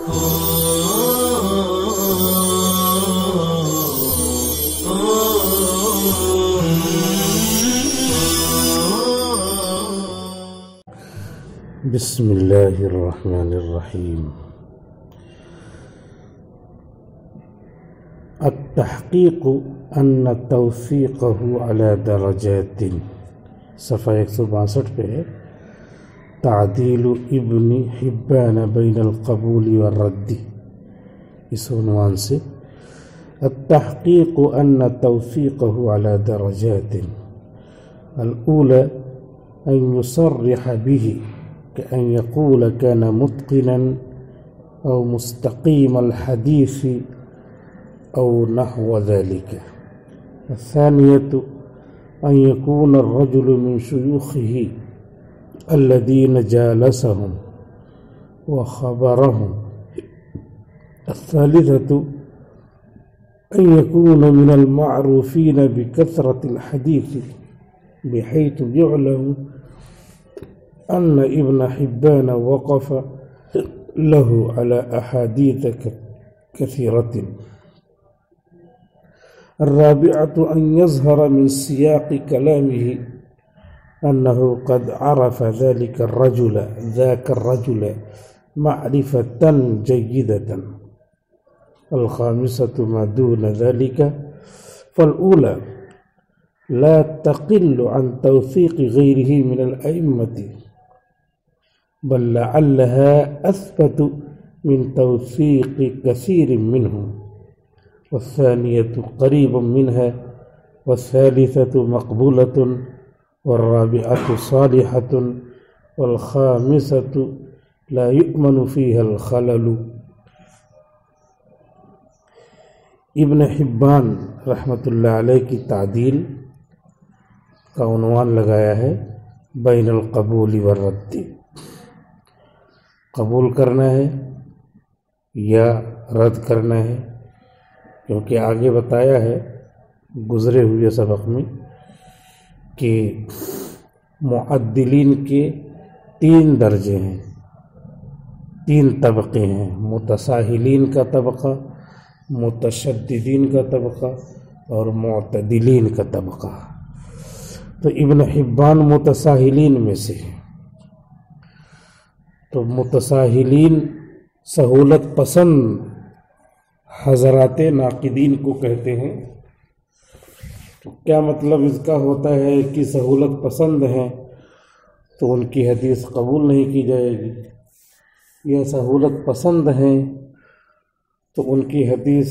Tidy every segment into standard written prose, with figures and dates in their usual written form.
بسم الله الرحمن الرحيم. التحقيق أن توثيقه على درجات. صفحہ 162 پہ ہے تعدیل ابن حبان بین القبول والرد، اس عنوان سے التحقیق ان توثیقه على درجات. الأولى أن يصرح به كأن يقول كان متقنا أو مستقيم الحديث أو نحو ذلك. الثانية أن يكون الرجل من شيوخه الذين جالسهم وخبرهم. الثالثة أن يكون من المعروفين بكثرة الحديث بحيث يعلم أن ابن حبان وقف له على أحاديث كثيرة. الرابعة أن يظهر من سياق كلامه أنه قد عرف ذاك الرجل معرفة جيدة. الخامسة ما دون ذلك فالأولى لا تقل عن توثيق غيره من الأئمة، بل لعلها أثبت من توثيق كثير منهم، والثانية قريب منها، والثالثة مقبولة، والرابعة صالحة، والخامسة لا يؤمن فيها الخلل. ابن حبان رحمۃ اللہ علیہ کی تعدیل کا عنوان لگایا ہے بین القبول والرد. قبول کرنا ہے یا رد کرنا ہے، کیونکہ آگے بتایا ہے گزرے ہوئے سبق میں کہ معدلین کے 3 درجے ہیں، 3 طبقے ہیں: متساہلین کا طبقہ، متشددین کا طبقہ اور معتدلین کا طبقہ. تو ابن حبان متساہلین میں سے ہیں. تو متساہلین سہولت پسند حضرات ناقدین کو کہتے ہیں. تو کیا مطلب اس کا ہوتا ہے کہ سہولت پسند ہیں تو ان کی حدیث قبول نہیں کی جائے گی، یا سہولت پسند ہیں تو ان کی حدیث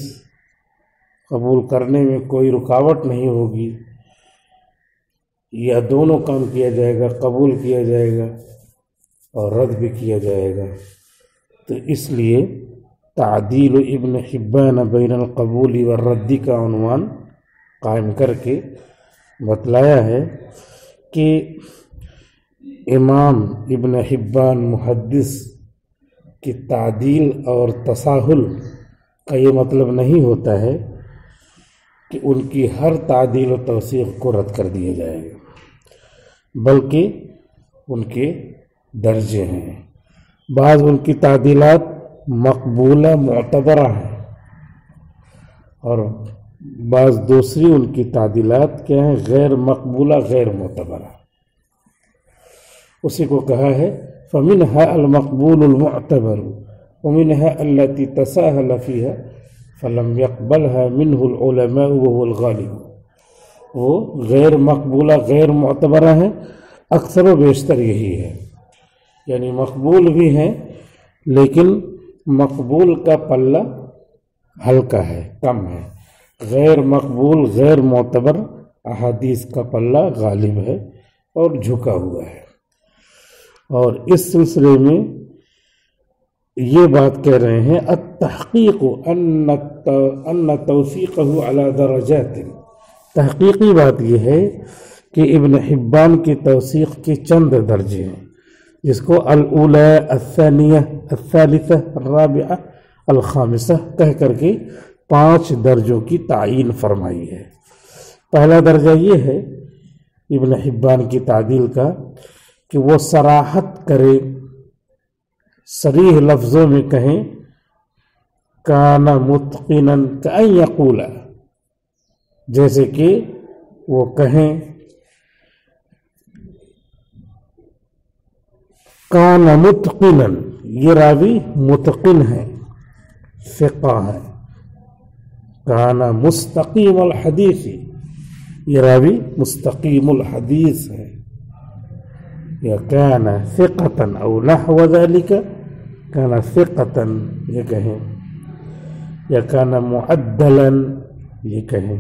قبول کرنے میں کوئی رکاوٹ نہیں ہوگی، یا دونوں کام کیا جائے گا، قبول کیا جائے گا اور رد بھی کیا جائے گا. تو اس لیے تعدیل ابن حبان بین القبول والرد کا عنوان قائم کر کے بتلایا ہے کہ امام ابن حبان محدث کی تعدیل اور تساہل کا یہ مطلب نہیں ہوتا ہے کہ ان کی ہر تعدیل و توثیق کو رد کر دیا جائے گا، بلکہ ان کے درجے ہیں. بعض ان کی تعدیلات مقبولہ معتبرہ ہیں اور بعض دوسری ان کی تعدیلات کیا ہیں؟ غیر مقبولہ غیر معتبرہ. اسی کو کہا ہے فَمِنْهَا الْمَقْبُولُ الْمُعْتَبَرُ وَمِنْهَا الَّتِي تَسَاهَلَ فِيهَا فَلَمْ يَقْبَلْهَا مِنْهُ الْعُلَمَاءُ وَهُوَ الْغَالِبُ. وہ غیر مقبولہ غیر معتبرہ ہیں، اکثر و بیشتر یہی ہے. یعنی مقبول بھی ہیں لیکن مقبول کا پلہ ہلکا ہے، کم ہے. غیر مقبول غیر معتبر احادیث کا پلہ غالب ہے اور جھکا ہوا ہے. اور اس سلسلے میں یہ بات کہہ رہے ہیں التحقیق ان توثیقہ علی درجات. تحقیقی بات یہ ہے کہ ابن حبان کی توثیق کے چند درجے ہیں، جس کو الاولی، الثانیہ، الثالثہ، الرابعہ، الخامسہ کہہ کر کے 5 درجوں کی تعیین فرمائی ہے. پہلا درجہ یہ ہے ابن حبان کی تعدیل کا کہ وہ صراحت کرے، صریح لفظوں میں کہیں کان متقنا کأن یقول، جیسے کہ وہ کہیں کان متقنا، یہ راوی متقن ہے، ثقہ ہے. کان مستقیم الحدیث، یہ راوی مستقیم الحدیث ہے. یا کان ثقتا او نحو ذلك، کان ثقتا یہ کہیں، یا کان معدلا یہ کہیں،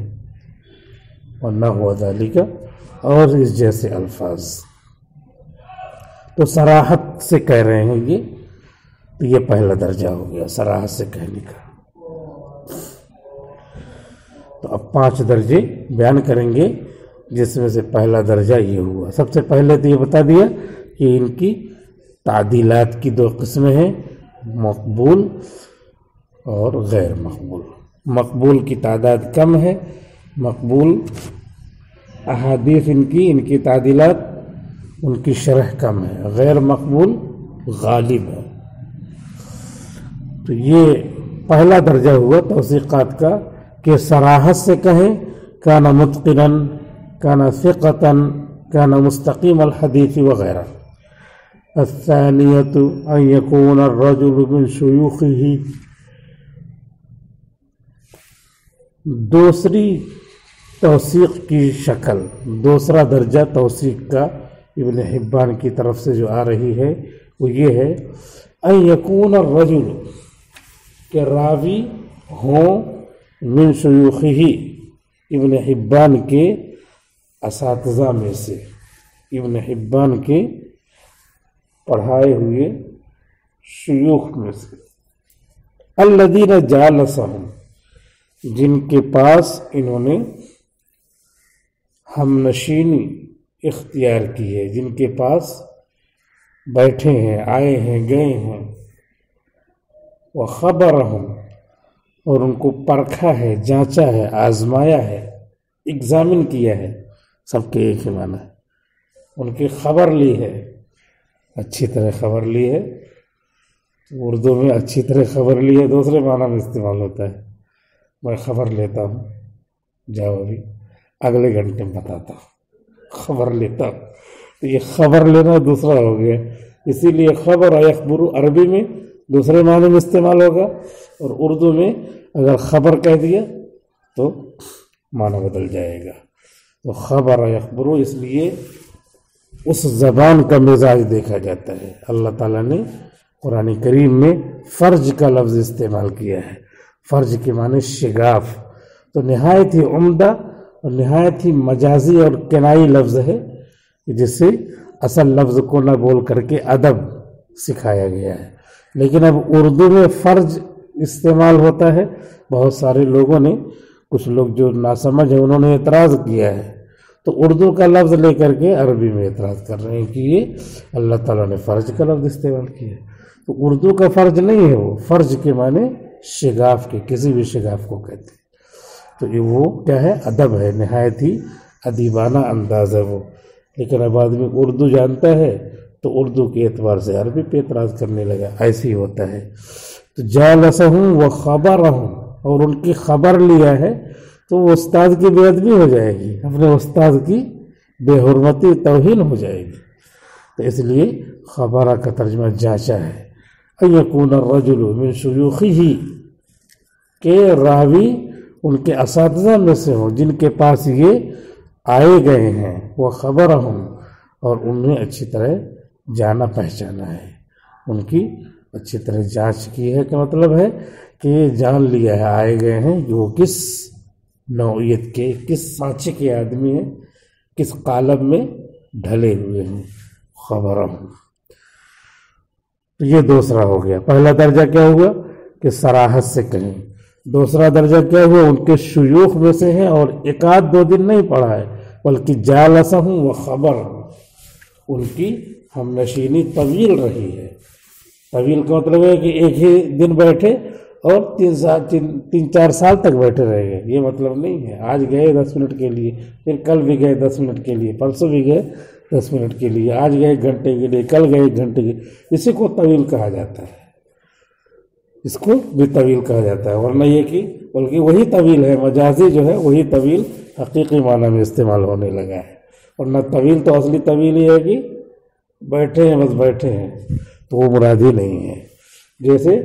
اور نحو ذلك اور اس جیسے الفاظ. تو صراحت سے کہہ رہے ہیں یہ پہلا درجہ ہو گیا صراحت سے کہنے کا. تو اب 5 درجے بیان کریں گے، جس میں سے پہلا درجہ یہ ہوا. سب سے پہلے تو یہ بتا دیا کہ ان کی تعدیلات کی 2 قسمیں ہیں، مقبول اور غیر مقبول. مقبول کی تعداد کم ہے، مقبول احادیث ان کی تعدیلات ان کی شرح کم ہے، غیر مقبول غالب ہے. تو یہ پہلا درجہ ہوا توثیقات کا کہ صراحت سے کہیں کان متقنا، کان ثقتا، کان مستقیم الحدیث وغیرہ. الثانیۃ ان یکون الرجل من شیوخہ، دوسری توثیق کی شکل، دوسرا درجہ توثیق کا ابن حبان کی طرف سے جو آ رہی ہے وہ یہ ہے ان یکون الرجل، کہ راوی ہوں من شیوخہ، ابن حبان کے اساتذہ میں سے، ابن حبان کے پڑھائے ہوئے شیوخ میں سے، الذین جالسہم، جن کے پاس انہوں نے ہم نشینی اختیار کی ہے، جن کے پاس بیٹھے ہیں، آئے ہیں، گئے ہیں. وخبرہم، اور ان کو پرکھا ہے، جانچا ہے، آزمایا ہے، ایگزامن کیا ہے. سب کے ایک ہی معنی ہے. ان کی خبر لی ہے، اچھی طرح خبر لی ہے. اردو میں اچھی طرح خبر لی ہے دوسرے معنی میں استعمال ہوتا ہے. میں خبر لیتا ہوں، جاؤ ابھی اگلے گھنٹے میں بتاتا ہوں، خبر لیتا ہوں. تو یہ خبر لینا دوسرا ہو گیا. اسی لیے خبر یخبر عربی میں دوسرے معنی میں استعمال ہوگا، اور اردو میں اگر خبر کہہ دیا تو معنی بدل جائے گا. تو خبر یخبر، اس لیے اس زبان کا مزاج دیکھا جاتا ہے. اللہ تعالیٰ نے قرآن کریم میں فرج کا لفظ استعمال کیا ہے. فرج کے معنی شگاف، تو نہایت ہی عمدہ اور نہایت ہی مجازی اور کنائی لفظ ہے، جس سے اصل لفظ کو نہ بول کر کے ادب سکھایا گیا ہے. لیکن اب اردو میں فرج استعمال ہوتا ہے. بہت سارے لوگوں نے، کچھ لوگ جو ناسمجھ ہیں انہوں نے اعتراض کیا ہے، تو اردو کا لفظ لے کر کے عربی میں اعتراض کر رہے ہیں کہ یہ اللہ تعالیٰ نے فرج کا لفظ استعمال کیا ہے. تو اردو کا فرج نہیں ہے، وہ فرج کے معنی شگاف کے، کسی بھی شگاف کو کہتے ہیں. تو یہ وہ کیا ہے، ادب ہے، نہایت ہی ادیبانہ انداز ہے وہ. لیکن اب آدمی اردو جانتا ہے تو اردو کے اعتبار سے عربی پہ اعتراض کرنے لگا. ایسے ہی ہوتا ہے. تو جالسہم وخبرہم، اور ان کی خبر لیا ہے تو وہ استاد کی بے ادبی ہو جائے گی، اپنے استاد کی بے حرمتی، توہین ہو جائے گی. تو اس لیے خبرہ کا ترجمہ جانچا ہے. ان یکون الرجل من شیوخہ، کہ راوی ان کے اساتذہ میں سے ہوں جن کے پاس یہ آئے گئے ہیں. وہ خبرہم، اور انہیں اچھی طرح جانا پہچانا ہے، ان کی اچھی طرح جانچ کی ہے. کہ مطلب ہے کہ یہ جان لیا ہے، آئے گئے ہیں کہ وہ کس نوعیت کے، کس سانچے کے آدمی ہیں، کس قالب میں ڈھلے ہوئے ہیں. خبرہم. تو یہ دوسرا ہو گیا. پہلا درجہ کیا ہوا کہ صراحت سے کہیں. دوسرا درجہ کیا ہوا، ان کے شیوخ میں سے ہیں اور 1-2 دن نہیں پڑھا ہے، بلکہ جالسہم وخبرہم، ان کی ہم نشینی طویل رہی ہے. طویل کا مطلب ہے کہ ایک ہی دن بیٹھے اور 3-4 سال تک بیٹھے رہ گئے. یہ مطلب نہیں ہے آج گئے 10 منٹ کے لیے، پھر کل بھی گئے 10 منٹ کے لیے، پرسوں بھی گئے 10 منٹ کے لیے، آج گئے 1 گھنٹے کے لیے، کل گئے 1 گھنٹے کے لیے. اسی کو طویل کہا جاتا ہے. اس کو بھی طویل کہا جاتا ہے، ورنہ یہ کہ بلکہ وہی طویل ہے، مجازی جو ہے وہی طویل حقیقی معنی میں استعمال ہونے لگا ہے، ورنہ طویل تو اصلی طویل ہی ہے کہ بیٹھے ہیں، بس بیٹھے ہیں، تو وہ مراد ہی نہیں ہے۔ جیسے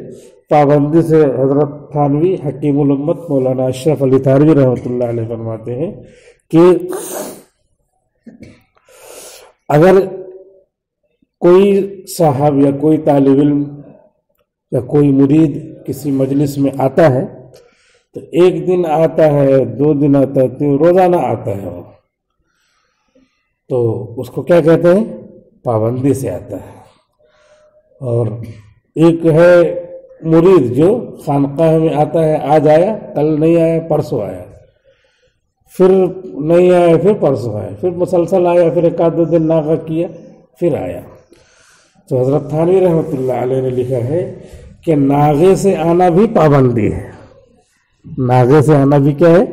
پابندی سے حضرت تھانوی حکیم الامت مولانا اشرف علی تھانوی رحمۃ اللہ علیہ فرماتے ہیں کہ اگر کوئی صاحب یا کوئی طالب علم یا کوئی مرید کسی مجلس میں آتا ہے تو ایک دن آتا ہے، 2 دن آتا ہے، روزانہ آتا ہے وہ، تو اس کو کیا کہتے ہیں؟ پابندی سے آتا ہے۔ اور ایک ہے مرید جو خانقاہ میں آتا ہے، آج آیا، کل نہیں آیا، پرسوں آیا، پھر نہیں آیا، پھر پرسوں آیا، پھر مسلسل آیا، پھر 1-2 دن ناغہ کیا، پھر آیا۔ تو حضرت تھانوی رحمۃ اللہ علیہ نے لکھا ہے کہ ناغے سے آنا بھی پابندی ہے، ناغے سے آنا بھی کیا ہے؟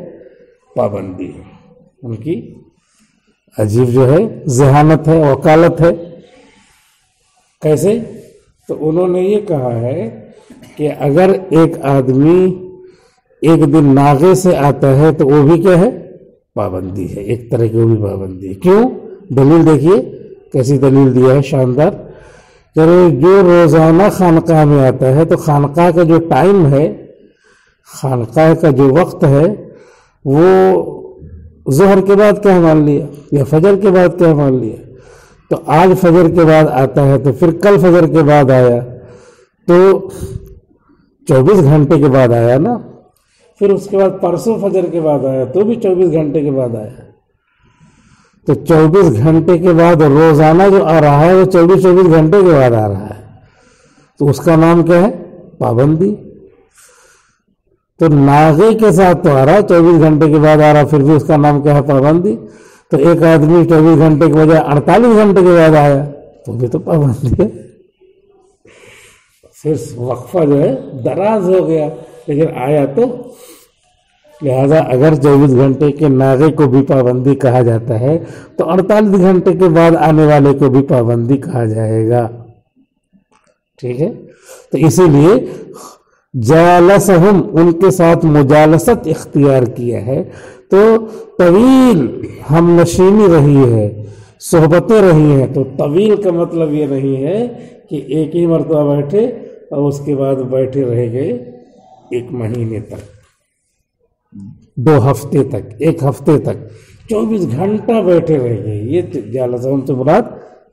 پابندی ہے۔ ان کی عجیب جو ہے ذہانت ہے، وکالت ہے۔ کیسے؟ تو انہوں نے یہ کہا ہے کہ اگر ایک آدمی ایک دن ناغے سے آتا ہے تو وہ بھی کیا ہے؟ پابندی ہے، ایک طرح کی وہ بھی پابندی ہے۔ کیوں؟ دلیل دیکھیے کیسی دلیل دیا ہے، شاندار۔ جو روزانہ خانقاہ میں آتا ہے تو خانقاہ کا جو ٹائم ہے، خانقاہ کا جو وقت ہے، وہ ظہر کے بعد کیا مان لیا یا فجر کے بعد کیا مان لیا؟ تو آج فجر کے بعد آتا ہے تو پھر کل فجر کے بعد آیا تو 24 گھنٹے کے بعد آیا نا، پھر اس کے بعد پرسوں فجر کے بعد آیا تو بھی 24 گھنٹے کے بعد آیا۔ تو 24 گھنٹے کے بعد روزانہ جو آ رہا ہے وہ 24 گھنٹے کے بعد آ رہا ہے، تو اس کا نام کیا ہے؟ پابندی۔ تو ناغے کے ساتھ تو آ رہا ہے، 24 گھنٹے کے بعد آ رہا، پھر بھی اس کا نام کیا ہے؟ پابندی۔ تو ایک آدمی 24 گھنٹے کے بجائے 48 گھنٹے کے بعد آیا تو بھی تو پابندی ہے۔ پھر وقفہ جو ہے دراز ہو گیا، لیکن آیا تو، لہذا اگر 24 گھنٹے کے ناغے کو بھی پابندی کہا جاتا ہے تو 48 گھنٹے کے بعد آنے والے کو بھی پابندی کہا جائے گا، ٹھیک ہے؟ تو اسی لیے جالسہم، ان کے ساتھ مجالست اختیار کیا ہے، تو طویل ہم نشینی رہی ہے، صحبتیں رہی ہیں۔ تو طویل کا مطلب یہ نہیں ہے کہ ایک ہی مرتبہ بیٹھے اور اس کے بعد بیٹھے رہ گئے 1 مہینے تک، 2 ہفتے تک، 1 ہفتے تک، 24 گھنٹہ بیٹھے رہ گئے، یہ جالسہم سے مراد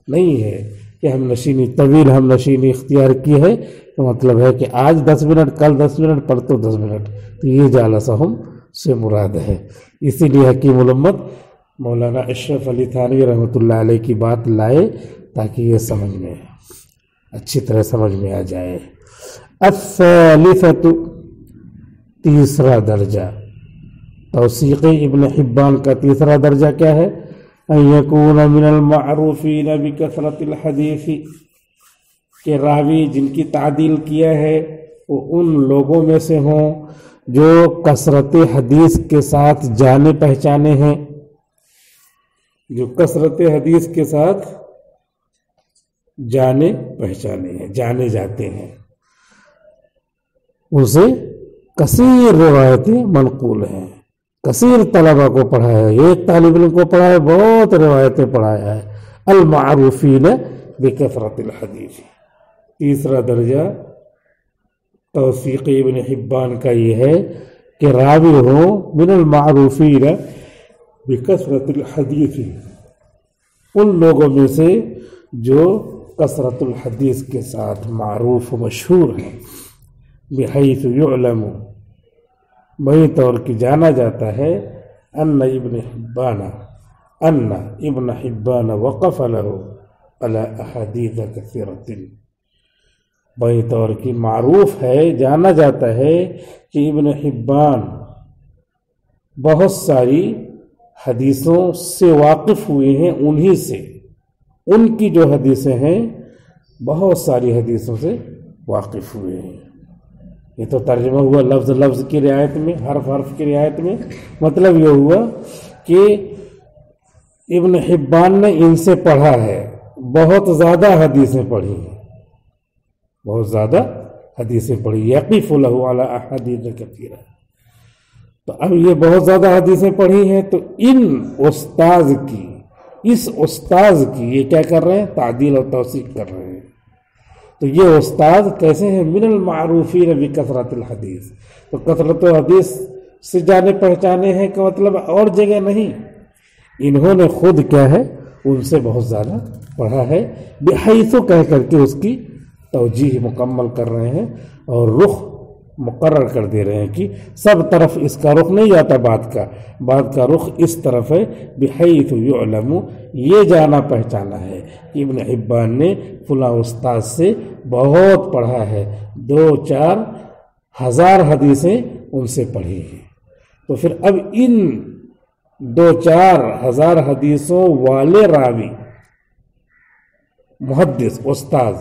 نہیں ہے کہ ہم نشینی، طویل ہم نشینی اختیار کی ہے، تو مطلب ہے کہ آج 10 منٹ، کل 10 منٹ، پرسوں 10 منٹ، تو یہ جالسہم سے مراد ہے۔ اسی لیے حکیم الامت مولانا اشرف علی تھانوی رحمۃ اللہ علیہ کی بات لائے تاکہ یہ سمجھ میں اچھی طرح سمجھ میں آ جائے۔ الثالثۃ، تیسرا درجہ، توثیق ابن حبان کا تیسرا درجہ کیا ہے؟ ان یکون من المعروفین بکثرۃ الحدیث، کہ راوی جن کی تعدیل کیا ہے وہ ان لوگوں میں سے ہوں جو کثرت حدیث کے ساتھ جانے پہچانے ہیں، جو کثرت حدیث کے ساتھ جانے پہچانے ہیں، جانے جاتے ہیں، ان سے کثیر روایتیں منقول ہیں، کثیر طلبہ کو پڑھایا ہے، ایک طالب علم کو پڑھایا ہے، بہت روایتیں پڑھایا ہے۔ المعروفین بکثرت الحدیث، تیسرا درجہ توثیق ابن حبان کا یہ ہے کہ راوی ہو من المعروفین بکثرت الحدیث، ان لوگوں میں سے جو کثرت الحدیث کے ساتھ معروف و مشہور ہیں، بحیث یعلم، بہی طور کی جانا جاتا ہے، ان ابن حبان وقف له علی احادیث کثیرۃ، بہی طور کی معروف ہے، جانا جاتا ہے کہ ابن حبان بہت ساری حدیثوں سے واقف ہوئے ہیں، انہی سے، ان کی جو حدیثیں ہیں بہت ساری حدیثوں سے واقف ہوئے ہیں۔ یہ تو ترجمہ ہوا لفظ لفظ کی رعایت میں، حرف حرف کی رعایت میں، مطلب یہ ہوا کہ ابن حبان نے ان سے پڑھا ہے، بہت زیادہ حدیثیں پڑھی ہیں، بہت زیادہ حدیثیں پڑھی، یقف لہ علی احادیث کثیرہ. تو اب یہ بہت زیادہ حدیثیں پڑھی ہیں، تو ان استاذ کی، اس استاذ کی یہ کیا کر رہے ہیں؟ تعدیل اور توثیق کر رہے ہیں. تو یہ استاذ کیسے ہیں؟ من المعروفین بکثرت الحدیث. تو کثرت الحدیث سے جانے پہچانے ہیں کا مطلب اور جگہ نہیں، انہوں نے خود کیا ہے ان سے بہت زیادہ پڑھا ہے. بحیث کہہ کر کے اس کی توجیہ مکمل کر رہے ہیں اور رخ مقرر کر دے رہے ہیں کہ سب طرف اس کا رخ نہیں جاتا، بات کا رخ اس طرف ہے. بحیث یعلم، یہ جانا پہچانا ہے کہ ابن حبان نے فلاں استاد سے بہت پڑھا ہے، 2-4 ہزار حدیثیں ان سے پڑھی ہیں. تو پھر اب ان 2-4 ہزار حدیثوں والے راوی، محدث، استاد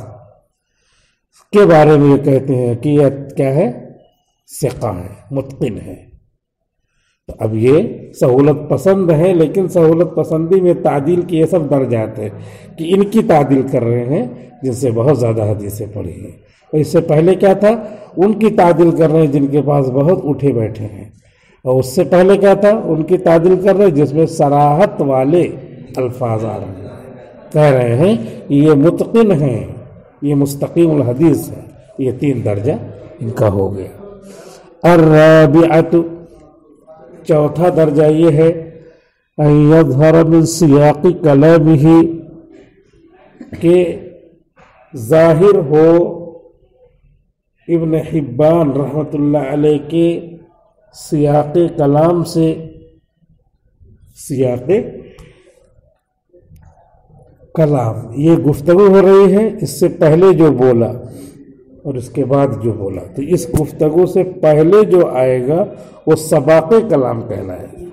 کے بارے میں یہ کہتے ہیں کہ یہ کیا ہے؟ ثقہ ہے، متقن ہے. تو اب یہ سہولت پسند ہے، لیکن سہولت پسندی میں تعدیل کے یہ سب درجات ہیں کہ ان کی تعدیل کر رہے ہیں جن سے بہت زیادہ حدیثیں پڑھی ہیں. اور اس سے پہلے کیا تھا؟ ان کی تعدیل کر رہے ہیں جن کے پاس بہت اٹھے بیٹھے ہیں. اور اس سے پہلے کیا تھا؟ ان کی تعدیل کر رہے ہیں جس میں صراحت والے الفاظ آ رہے ہیں، کہہ رہے ہیں کہ یہ متقن ہیں، یہ مستقیم الحدیث ہے. یہ 3 درجہ ان کا ہو گیا. الرابعۃ، چوتھا درجہ یہ ہے ان یظہر من سیاق کلامہ، کہ ظاہر ہو ابن حبان رحمۃ اللہ علیہ کے سیاق کلام سے، سیاق کلام یہ گفتگو ہو رہی ہے، اس سے پہلے جو بولا اور اس کے بعد جو بولا، تو اس گفتگو سے پہلے جو آئے گا وہ سباق کلام کہلائے گا،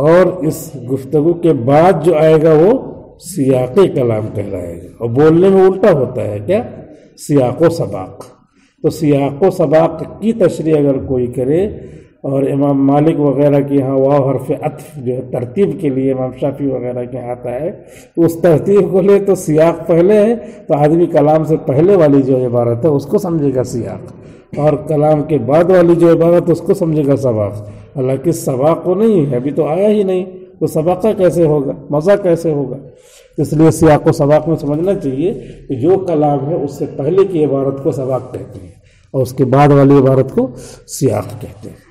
اور اس گفتگو کے بعد جو آئے گا وہ سیاق کلام کہلائے گا. اور بولنے میں الٹا ہوتا ہے کیا؟ سیاق و سباق. تو سیاق و سباق کی تشریح اگر کوئی کرے، اور امام مالک وغیرہ کے یہاں واو حرف عطف جو ہے ترتیب کے لیے امام شافعی وغیرہ کے یہاں آتا ہے، تو اس ترتیب کو لے تو سیاق پہلے ہے، تو آدمی کلام سے پہلے والی جو عبارت ہے اس کو سمجھے گا سیاق، اور کلام کے بعد والی جو عبارت اس کو سمجھے گا سباق. حالانکہ سباق وہ نہیں ہے، ابھی تو آیا ہی نہیں، تو سباقہ کیسے ہوگا، مزہ کیسے ہوگا؟ اس لیے سیاق و سباق میں سمجھنا چاہیے کہ جو کلام ہے اس سے پہلے کی عبارت کو سباق کہتے ہیں اور اس کے بعد والی عبارت کو سیاق کہتے ہیں.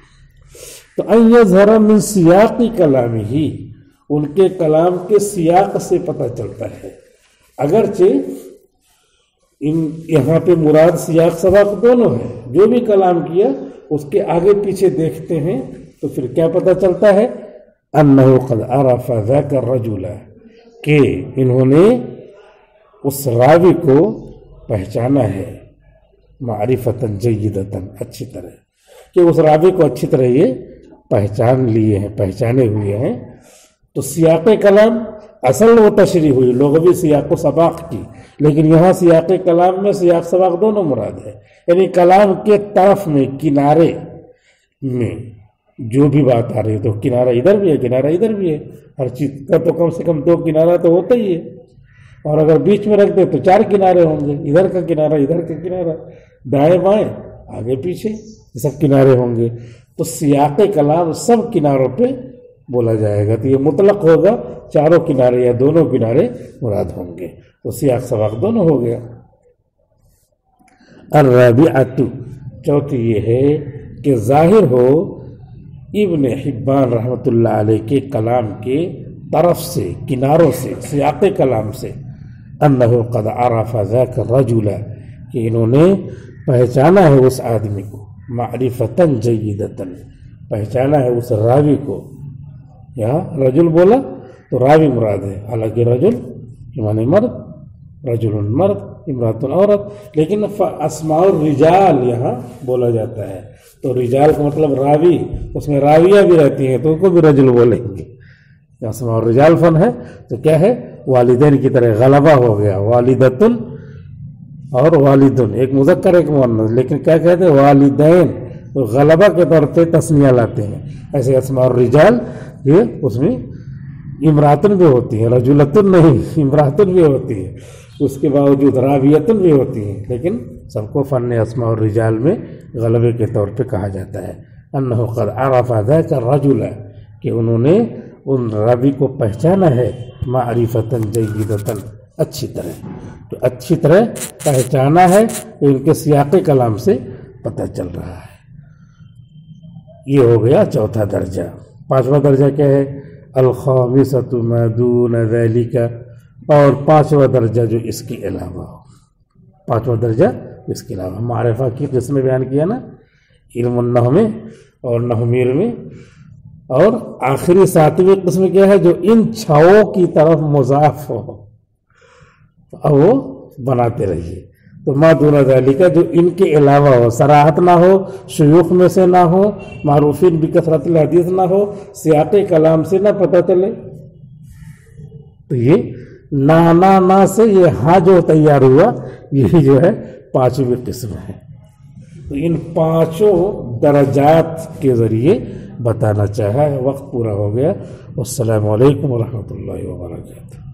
تو ان یظہر من سیاق کلامہ، ان کے کلام کے سیاق سے پتہ چلتا ہے. اگرچہ یہاں پہ مراد سیاق سباق دونوں ہے، جو بھی کلام کیا اس کے آگے پیچھے دیکھتے ہیں تو پھر کیا پتہ چلتا ہے؟ انہ قد عرف ذاک الرجل، کہ انہوں نے اس راوی کو پہچانا ہے، معرفتاً جیدتاً، اچھی طرح، کہ اس راوی کو اچھی طرح یہ پہچان لیے ہیں، پہچانے ہوئے ہیں. تو سیاق کلام اصل وہ تشریح ہوئی لغوی سیاق و سباق کی، لیکن یہاں سیاق کلام میں سیاق سباق دونوں مراد ہے. یعنی کلام کے طرف میں، کنارے میں جو بھی بات آ رہی ہے، تو کنارہ ادھر بھی ہے، کنارہ ادھر بھی ہے، ہر چیز کا تو کم سے کم 2 کنارہ تو ہوتا ہی ہے. اور اگر بیچ میں رکھ دے تو 4 کنارے ہوں گے، ادھر کا کنارہ، ادھر کا کنارہ، دائیں بائیں، آگے پیچھے، یہ سب کنارے ہوں گے. تو سیاق کلام سب کناروں پہ بولا جائے گا، تو یہ مطلق ہوگا، چاروں کنارے یا دونوں کنارے مراد ہوں گے. تو سیاق سباق دونوں ہو گیا. الرابعۃ، چوتھی یہ ہے کہ ظاہر ہو ابن حبان رحمۃ اللہ علیہ کے کلام کے طرف سے، کناروں سے، سیاق کلام سے، انہ قد عرف ذاک الرجل، کہ انہوں نے پہچانا ہے اس آدمی کو، معرفتاً جیدتاً، پہچانا ہے اس راوی کو. یہاں رجل بولا تو راوی مراد ہے، حالانکہ رجل یعنی مرد، رجل مرد، امرأۃ عورت، لیکن اسماء الرجال یہاں بولا جاتا ہے. تو رجال کا مطلب راوی، اس میں راویہ بھی رہتی ہیں تو ان کو بھی رجل بولیں گے. اسماء الرجال فن ہے تو کیا ہے؟ والدین کی طرح غلبہ ہو گیا، والدتن اور والدن، ایک مذکر ایک مؤنث، لیکن کیا کہتے ہیں؟ والدین، تو غلبہ کے طور پہ تسنیہ لاتے ہیں. ایسے اسماء الرجال یہ اس میں امراتن بھی ہوتی ہے، رجلتن نہیں، امراتن بھی ہوتی ہے. اس کے باوجود راویتن بھی ہوتی ہیں، لیکن سب کو فن اسماء الرجال میں غلبے کے طور پہ کہا جاتا ہے۔ انہ قد عرف ذاک الرجل، کہ انہوں نے ان راوی کو پہچانا ہے، معرفتاً جیدتاً، اچھی طرح، تو اچھی طرح پہچانا ہے، ان کے سیاق کلام سے پتہ چل رہا ہے۔ یہ ہو گیا چوتھا درجہ۔ پانچواں درجہ کیا ہے؟ الخامسۃ ما دون ذلک، اور پانچواں درجہ جو اس کے علاوہ ہو، پانچواں درجہ اس کے علاوہ۔ معرفہ کی قسمیں بیان کیا نا، علم النحو میں اور نحویر میں، اور آخری ساتویں قسم کیا ہے؟ جو ان چھاؤں کی طرف مضاف ہو، اب وہ بناتے رہیے۔ تو ما دون ذالک، جو ان کے علاوہ ہو، صراحت نہ ہو، شیوخ میں سے نہ ہو، معروفین بکثرت الحدیث نہ ہو، سیاق کلام سے نہ پتہ چلے، تو یہ نا سے یہ ہاں جو تیار ہوا، یہی جو ہے پانچویں قسم ہے۔ تو ان پانچوں درجات کے ذریعے بتانا چاہا ہے۔ وقت پورا ہو گیا۔ والسلام علیکم ورحمۃ اللہ وبرکاتہ۔